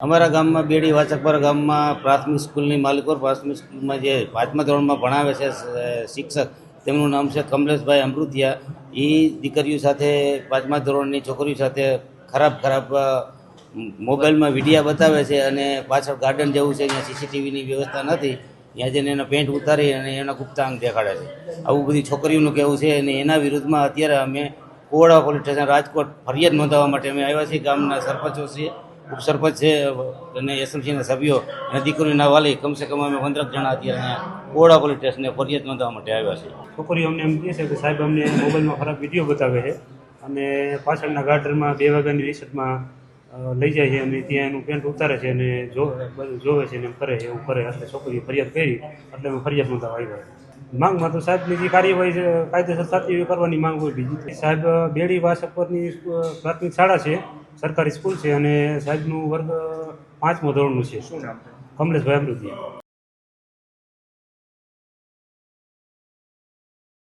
અમારા ગામમાં બેડી વાચકપરા ગામમાં પ્રાથમિક સ્કૂલની માલિકો પ્રાથમિક સ્કૂલમાં જે 5મા ધોરણમાં ભણાવે છે શિક્ષક, તેમનું નામ છે કમલેશભાઈ અમૃતિયા. એ દીકરીઓ સાથે 5મા ધોરણની છોકરીઓ સાથે ખરાબ મોબાઈલમાં વિડીયા બતાવે છે અને પાછળ ગાર્ડન જેવું છે, ત્યાં સીસીટીવીની વ્યવસ્થા નથી, ત્યાં જઈને એનો પેન્ટ ઉતારી અને એના ગુપ્તાંગ દેખાડે છે. આવું બધી છોકરીઓનું કહેવું છે અને એના વિરુદ્ધમાં અત્યારે અમે કોવડા પોલીસ સ્ટેશન રાજકોટ ફરિયાદ નોંધાવવા માટે અમે આવ્યા છીએ. ગામના સરપંચો છીએ, ઉપસરપંચ છે અને એસએમસીના સભ્યો અને દીકરીના વાલી કમસે કમ અમે 15 જણા અત્યારે અહીંયા કોવડા પોલીસ સ્ટેશને ફરિયાદ નોંધાવવા માટે આવ્યા છે. છોકરીઓ અમને એમ કહે છે કે સાહેબ અમને મોબાઈલમાં ખરાબ વિડીયો બતાવે છે અને પાછળના ગાર્ડનમાં 2 વાગ્યાની રિસેસમાં લઈ જાય છે અને ત્યાં એનું પેન્ટ ઉતારે છે અને જોવે છે ને એમ કરે છે, એવું કરે. એટલે છોકરીએ ફરિયાદ કરી એટલે અમે ફરિયાદ નોંધાવવા આવ્યા. માંગમાં તો સાહેબની જે કાર્યવાહી છે કાયદેસર સાચી એવી કરવાની માંગ હોય. બીજી સાહેબ બેડી વાસપરની પ્રાથમિક શાળા છે, સરકારી સ્કૂલ છે અને સાહેબનું વર્ગ 5મો ધોરણનું છે. શું નામ? કમલેશભાઈ અમૃતિયા.